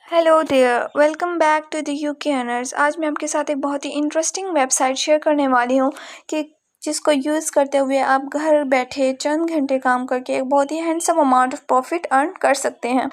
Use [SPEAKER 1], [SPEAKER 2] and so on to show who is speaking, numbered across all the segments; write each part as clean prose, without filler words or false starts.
[SPEAKER 1] Hello there, welcome back to the UK honours. आज मैं आपके साथ एक बहुत ही इंटरेस्टिंग वेबसाइट शेयर करने वाली हूँ कि जिसको यूज़ करते हुए आप घर बैठे चंद घंटे काम करके एक बहुत ही handsome amount of profit earn कर सकते हैं।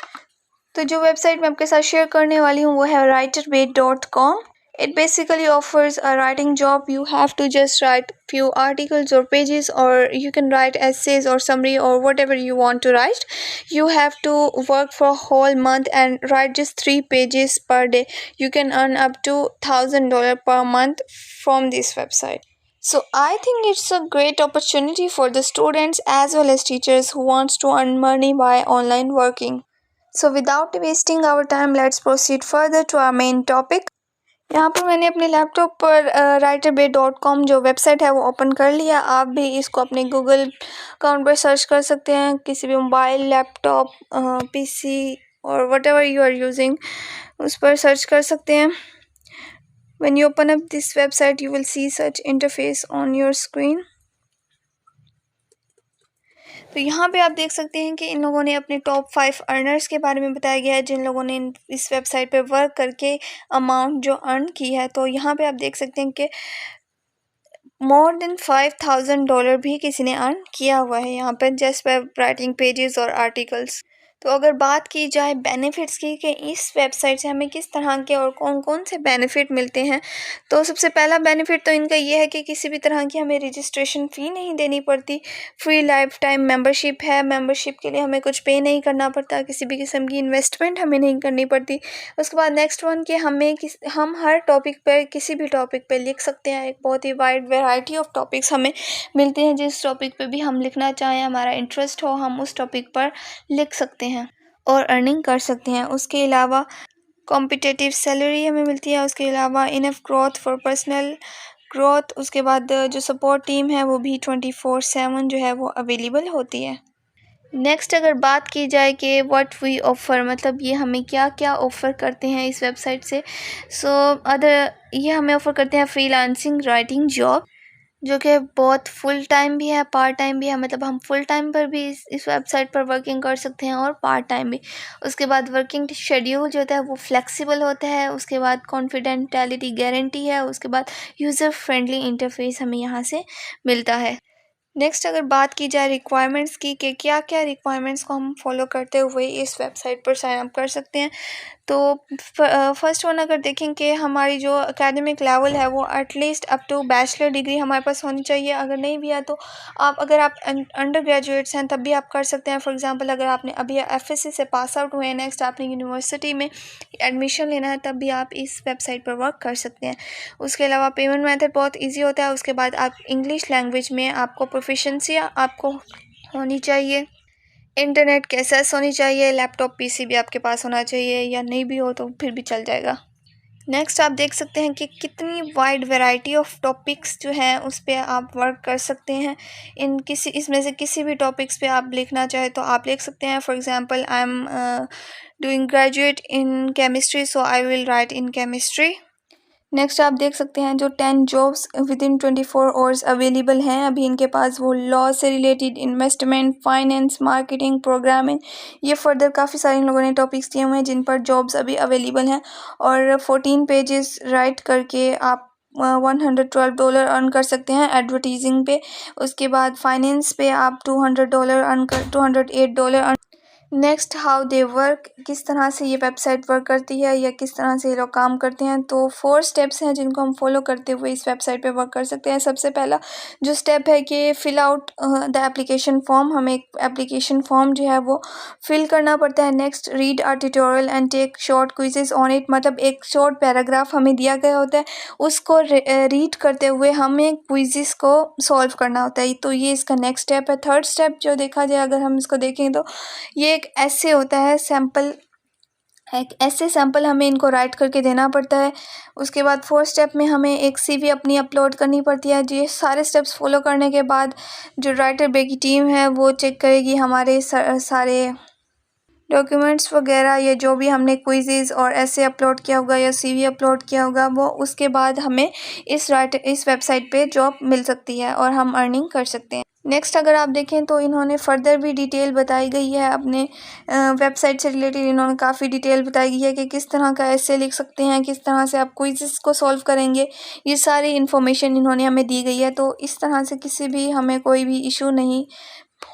[SPEAKER 1] तो जो वेबसाइट मैं आपके साथ शेयर करने वाली हूँ वो है writerbait.com। It basically offers a writing job. You have to just write few articles or pages, or you can write essays or summary or whatever you want to write. You have to work for a whole month and write just 3 pages per day. You can earn up to $1,000 per month from this website. So I think it's a great opportunity for the students as well as teachers who wants to earn money by online working. So without wasting our time, let's proceed further to our main topic. यहाँ पर मैंने अपने laptop पर writerbait.com जो website है वो open कर लिया। आप भी इसको अपने गूगल अकाउंट पर सर्च कर सकते हैं, किसी भी मोबाइल, लैपटॉप, पीसी और whatever you are using उस पर सर्च कर सकते हैं। When you open up this website, you will see such interface on your screen. तो यहाँ पे आप देख सकते हैं कि इन लोगों ने अपने टॉप 5 अर्नर्स के बारे में बताया गया है, जिन लोगों ने इस वेबसाइट पे वर्क करके अमाउंट जो अर्न की है। तो यहाँ पे आप देख सकते हैं कि मोर देन $5,000 भी किसी ने अर्न किया हुआ है यहाँ पर जस्ट बाय राइटिंग पेजेस और आर्टिकल्स। तो अगर बात की जाए बेनिफिट्स की कि इस वेबसाइट से हमें किस तरह के और कौन कौन से बेनिफिट मिलते हैं, तो सबसे पहला बेनिफिट तो इनका ये है कि किसी भी तरह की हमें रजिस्ट्रेशन फ़ी नहीं देनी पड़ती। फ्री लाइफ टाइम मेंबरशिप है। मेंबरशिप के लिए हमें कुछ पे नहीं करना पड़ता, किसी भी किस्म की इन्वेस्टमेंट हमें नहीं करनी पड़ती। उसके बाद नेक्स्ट वन कि हम हर टॉपिक पर किसी भी टॉपिक पर लिख सकते हैं। एक बहुत ही वाइड वैरायटी ऑफ टॉपिक्स हमें मिलते हैं। जिस टॉपिक पर भी हम लिखना चाहें, हमारा इंटरेस्ट हो, हम उस टॉपिक पर लिख सकते हैं और अर्निंग कर सकते हैं। उसके अलावा कॉम्पिटिटिव सैलरी हमें मिलती है। उसके अलावा enough growth for personal growth. उसके बाद जो सपोर्ट टीम है वो भी 24/7 जो है वो अवेलेबल होती है। नेक्स्ट अगर बात की जाए कि व्हाट वी ऑफ़र, मतलब ये हमें क्या क्या ऑफ़र करते हैं इस वेबसाइट से। ये हमें ऑफ़र करते हैं फ्रीलांसिंग राइटिंग जॉब, जो कि बहुत फुल टाइम भी है, पार्ट टाइम भी है। मतलब हम फुल टाइम पर भी इस वेबसाइट पर वर्किंग कर सकते हैं और पार्ट टाइम भी। उसके बाद वर्किंग शेड्यूल जो होता है वो फ्लेक्सिबल होता है। उसके बाद कॉन्फिडेंशियलिटी गारंटी है। उसके बाद यूज़र फ्रेंडली इंटरफेस हमें यहाँ से मिलता है। नेक्स्ट अगर बात की जाए रिक्वायरमेंट्स की कि क्या क्या रिक्वायरमेंट्स को हम फॉलो करते हुए इस वेबसाइट पर साइन अप कर सकते हैं, तो फर्स्ट वन अगर देखें कि हमारी जो एकेडमिक लेवल है वो at least up to bachelor degree हमारे पास होनी चाहिए। अगर नहीं भी है तो अगर आप अंडर ग्रेजुएट्स हैं तब भी आप कर सकते हैं। फॉर एग्जांपल अगर आपने अभी एफएससी से पास आउट हुए हैं, नेक्स्ट आपने यूनिवर्सिटी में एडमिशन लेना है, तब भी आप इस वेबसाइट पर वर्क कर सकते हैं। उसके अलावा पेमेंट मेथड बहुत ईजी होता है। उसके बाद आप इंग्लिश लैंग्वेज में आपको प्रोफिशेंसी आपको होनी चाहिए। इंटरनेट की एक्सेस होनी चाहिए। लैपटॉप पीसी भी आपके पास होना चाहिए, या नहीं भी हो तो फिर भी चल जाएगा। नेक्स्ट आप देख सकते हैं कि कितनी वाइड वैरायटी ऑफ टॉपिक्स जो हैं उस पर आप वर्क कर सकते हैं। इसमें से किसी भी टॉपिक्स पे आप लिखना चाहे तो आप लिख सकते हैं। For example I am doing graduate in chemistry, so I will write in chemistry. Next आप देख सकते हैं जो 10 jobs with in 24 hours available हैं अभी इनके पास, वो लॉ से related, investment, finance, marketing, programming, ये फर्दर काफ़ी सारे इन लोगों ने टॉपिक्स दिए हुए हैं जिन पर जॉब्स अभी अवेलेबल हैं। और 14 पेजेस राइट करके आप $112 अर्न कर सकते हैं एडवर्टीजिंग पे। उसके बाद फाइनेंस पे आप $208 earn. Next how they work, किस तरह से ये वेबसाइट वर्क करती है या किस तरह से ये लोग काम करते हैं, तो 4 स्टेप्स हैं जिनको हम फॉलो करते हुए इस वेबसाइट पे वर्क कर सकते हैं। सबसे पहला जो स्टेप है कि fill out the application form, हमें एक एप्लीकेशन फॉर्म जो है वो फिल करना पड़ता है। Next read our tutorial and take short quizzes on it, मतलब एक शॉर्ट पैराग्राफ हमें दिया गया होता है, उसको रीड करते हुए हमें क्विजेस को सॉल्व करना होता है। तो ये इसका नेक्स्ट स्टेप है। थर्ड स्टेप जो देखा जाए, अगर हम इसको देखें तो ये एक ऐसे होता है सैम्पल, एक ऐसे सैम्पल हमें इनको राइट करके देना पड़ता है। उसके बाद 4th स्टेप में हमें एक सीवी अपनी अपलोड करनी पड़ती है। ये सारे स्टेप्स फॉलो करने के बाद जो राइटर बे की टीम है वो चेक करेगी हमारे सारे डॉक्यूमेंट्स वगैरह, या जो भी हमने क्विज़ेस और ऐसे अपलोड किया होगा या सीवी अपलोड किया होगा, वो उसके बाद हमें इस वेबसाइट पे जॉब मिल सकती है और हम अर्निंग कर सकते हैं। नेक्स्ट अगर आप देखें तो इन्होंने फर्दर भी डिटेल बताई गई है अपने वेबसाइट से रिलेटेड। इन्होंने काफ़ी डिटेल बताई गई है कि किस तरह का ऐसे लिख सकते हैं, किस तरह से आप क्विज़ेस को सॉल्व करेंगे। ये सारी इन्फॉर्मेशन इन्होंने हमें दी गई है, तो इस तरह से किसी भी हमें कोई भी इशू नहीं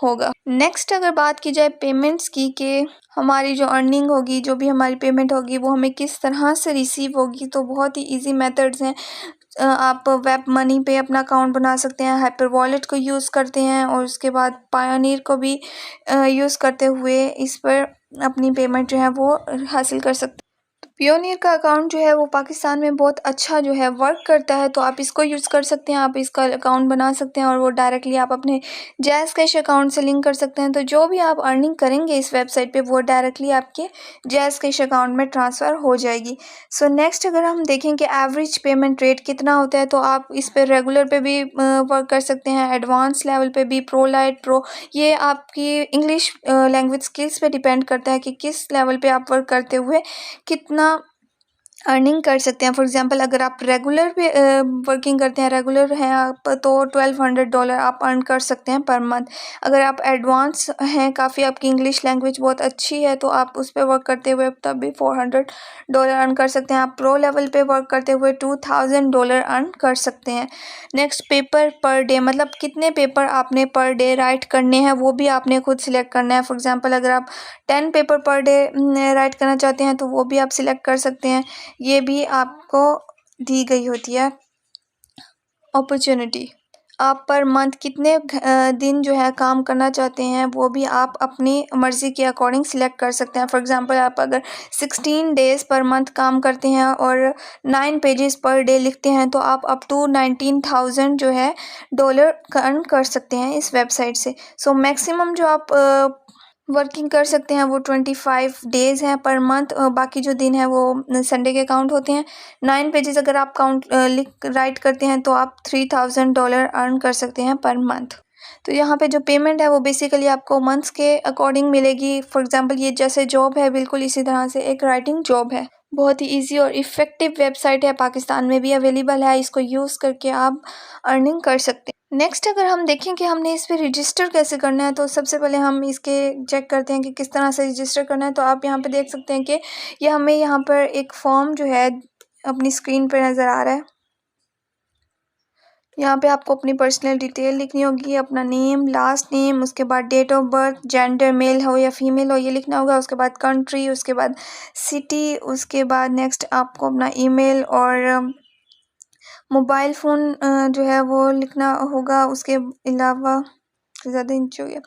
[SPEAKER 1] होगा। नेक्स्ट अगर बात की जाए पेमेंट्स की, कि हमारी जो अर्निंग होगी, जो भी हमारी पेमेंट होगी, वो हमें किस तरह से रिसीव होगी, तो बहुत ही इजी मेथड्स हैं। आप वेब मनी पे अपना अकाउंट बना सकते हैं, हाइपर वॉलेट को यूज़ करते हैं और उसके बाद पायोनियर को भी यूज़ करते हुए इस पर अपनी पेमेंट जो है वो हासिल कर सकते हैं। पियोनियर का अकाउंट जो है वो पाकिस्तान में बहुत अच्छा जो है वर्क करता है, तो आप इसको यूज़ कर सकते हैं। आप इसका अकाउंट बना सकते हैं और वो डायरेक्टली आप अपने जैज़ कैश अकाउंट से लिंक कर सकते हैं। तो जो भी आप अर्निंग करेंगे इस वेबसाइट पे, वो डायरेक्टली आपके जैज़ कैश अकाउंट में ट्रांसफ़र हो जाएगी। सो नेक्स्ट अगर हम देखें कि एवरेज पेमेंट रेट कितना होता है, तो आप इस पर रेगुलर पे भी वर्क कर सकते हैं, एडवांस लेवल पे भी, प्रो, लाइट, प्रो। ये आपकी इंग्लिश लैंग्वेज स्किल्स पे डिपेंड करता है कि किस लेवल पे आप वर्क करते हुए कितना अर्निंग कर सकते हैं। फॉर एग्जांपल अगर आप रेगुलर पे वर्किंग करते हैं, रेगुलर हैं आप, तो $1200 आप अर्न कर सकते हैं पर मंथ। अगर आप एडवांस हैं, काफ़ी आपकी इंग्लिश लैंग्वेज बहुत अच्छी है, तो आप उस पर वर्क करते हुए तब भी $400 अर्न कर सकते हैं। आप प्रो लेवल पे वर्क करते हुए $2000 अर्न कर सकते हैं। नेक्स्ट पेपर पर डे, मतलब कितने पेपर आपने पर डे राइट करने हैं, वो भी आपने खुद सिलेक्ट करना है। फॉर एग्जांपल अगर आप 10 पेपर पर डे राइट करना चाहते हैं, तो वो भी आप सिलेक्ट कर सकते हैं। ये भी आपको दी गई होती है अपॉर्चुनिटी। आप पर मंथ कितने दिन जो है काम करना चाहते हैं, वो भी आप अपनी मर्ज़ी के अकॉर्डिंग सिलेक्ट कर सकते हैं। फॉर एग्जांपल आप अगर 16 डेज़ पर मंथ काम करते हैं और 9 पेजेस पर डे लिखते हैं, तो आप अप टू 19,000 जो है डॉलर अर्न कर सकते हैं इस वेबसाइट से। सो मैक्सिमम जो आप वर्किंग कर सकते हैं वो 25 डेज़ हैं पर मंथ। बाकी जो दिन है वो संडे के काउंट होते हैं। 9 पेजेस अगर आप काउंट लिख राइट करते हैं, तो आप $3000 अर्न कर सकते हैं पर मंथ। तो यहाँ पे जो पेमेंट है वो बेसिकली आपको मंथ्स के अकॉर्डिंग मिलेगी। फॉर एग्जांपल ये जैसे जॉब है, बिल्कुल इसी तरह से एक राइटिंग जॉब है। बहुत ही इजी और इफ़ेक्टिव वेबसाइट है, पाकिस्तान में भी अवेलेबल है। इसको यूज़ करके आप अर्निंग कर सकते हैं। नेक्स्ट अगर हम देखें कि हमने इस पे रजिस्टर कैसे करना है, तो सबसे पहले हम इसके चेक करते हैं कि किस तरह से रजिस्टर करना है। तो आप यहाँ पे देख सकते हैं कि ये हमें यहाँ पर एक फॉर्म जो है अपनी स्क्रीन पर नज़र आ रहा है। यहाँ पे आपको अपनी पर्सनल डिटेल लिखनी होगी, अपना नेम, लास्ट नेम, उसके बाद date of birth, gender male हो या फीमेल हो ये लिखना होगा। उसके बाद कंट्री, उसके बाद सिटी, उसके बाद नेक्स्ट आपको अपना ईमेल और मोबाइल फ़ोन जो है वो लिखना होगा। उसके अलावा ज़्यादा इंच हो गया।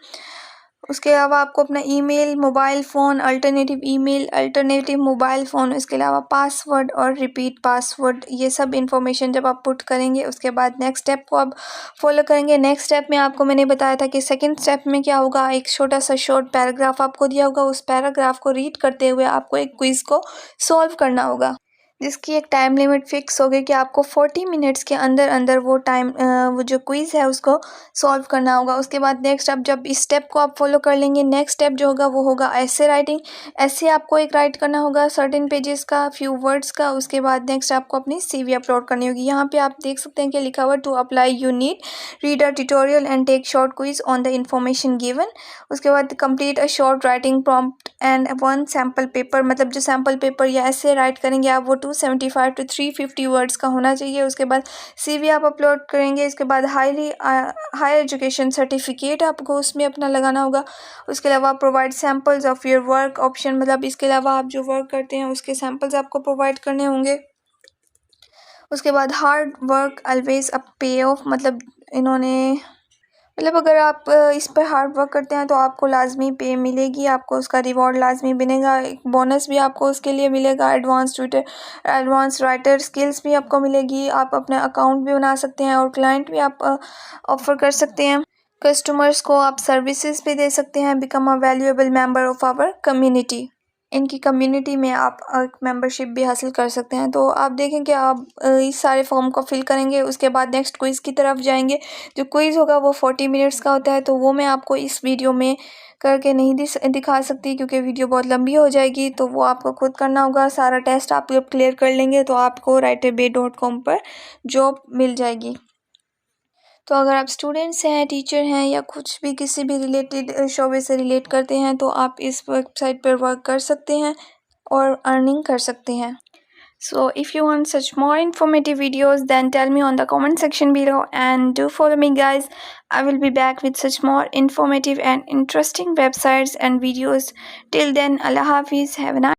[SPEAKER 1] उसके अलावा आपको अपना email, mobile phone, alternative email, alternative mobile phone, इसके अलावा पासवर्ड और रिपीट पासवर्ड, ये सब इन्फॉर्मेशन जब आप पुट करेंगे, उसके बाद नेक्स्ट स्टेप को आप फॉलो करेंगे। नेक्स्ट स्टेप में आपको मैंने बताया था कि सेकंड स्टेप में क्या होगा, एक छोटा सा शॉर्ट पैराग्राफ आपको दिया होगा। उस पैराग्राफ को रीड करते हुए आपको एक क्विज़ को सॉल्व करना होगा, जिसकी एक टाइम लिमिट फिक्स होगी कि आपको 40 मिनट्स के अंदर अंदर वो जो क्विज़ है उसको सॉल्व करना होगा। उसके बाद नेक्स्ट आप जब इस स्टेप को आप फॉलो कर लेंगे, नेक्स्ट स्टेप जो होगा वो होगा ऐसे राइटिंग। ऐसे आपको एक राइट करना होगा सर्टेन पेजेस का, फ्यू वर्ड्स का। उसके बाद नेक्स्ट आपको अपनी CV अपलोड करनी होगी। यहाँ पे आप देख सकते हैं कि लिखा हुआ to apply you need read a tutorial and take short quiz on the information given. उसके बाद complete a short writing prompt and 1 sample paper, मतलब जो सैम्पल पेपर या ऐसे राइट करेंगे आप वो 275 to 350 वर्ड्स का होना चाहिए। उसके बाद CV आप अपलोड करेंगे। इसके बाद हायर एजुकेशन सर्टिफिकेट आपको उसमें अपना लगाना होगा। उसके अलावा provide samples of your work option, मतलब इसके अलावा आप जो वर्क करते हैं उसके सैम्पल्स आपको प्रोवाइड करने होंगे। उसके बाद हार्ड वर्क ऑलवेज अ पे ऑफ, मतलब अगर आप इस पर हार्ड वर्क करते हैं तो आपको लाजमी पे मिलेगी, आपको उसका रिवॉर्ड लाजमी मिलेगा। एक बोनस भी आपको उसके लिए मिलेगा। एडवांस राइटर स्किल्स भी आपको मिलेगी। आप अपना अकाउंट भी बना सकते हैं और क्लाइंट भी आप ऑफ़र कर सकते हैं। कस्टमर्स को आप सर्विसेज भी दे सकते हैं। Become a valuable member of our community, इनकी कम्युनिटी में आप एक मेंबरशिप भी हासिल कर सकते हैं। तो आप देखें कि आप इस सारे फॉर्म को फिल करेंगे। उसके बाद नेक्स्ट क्विज़ की तरफ जाएंगे। जो क्विज़ होगा वो 40 मिनट्स का होता है, तो वो मैं आपको इस वीडियो में करके नहीं दिखा सकती क्योंकि वीडियो बहुत लंबी हो जाएगी। तो वो आपको खुद करना होगा। सारा टेस्ट आप जब क्लियर कर लेंगे तो आपको writerbay.com पर जॉब मिल जाएगी। तो अगर आप स्टूडेंट्स हैं, टीचर हैं या कुछ भी किसी भी रिलेटेड शोबे से रिलेट करते हैं तो आप इस वेबसाइट पर वर्क कर सकते हैं और अर्निंग कर सकते हैं। So if you want such more informative videos, then tell me on the comment section below and do follow me guys. I will be back with such more informative and interesting websites and videos. Till then, Allah Hafiz. Have a nice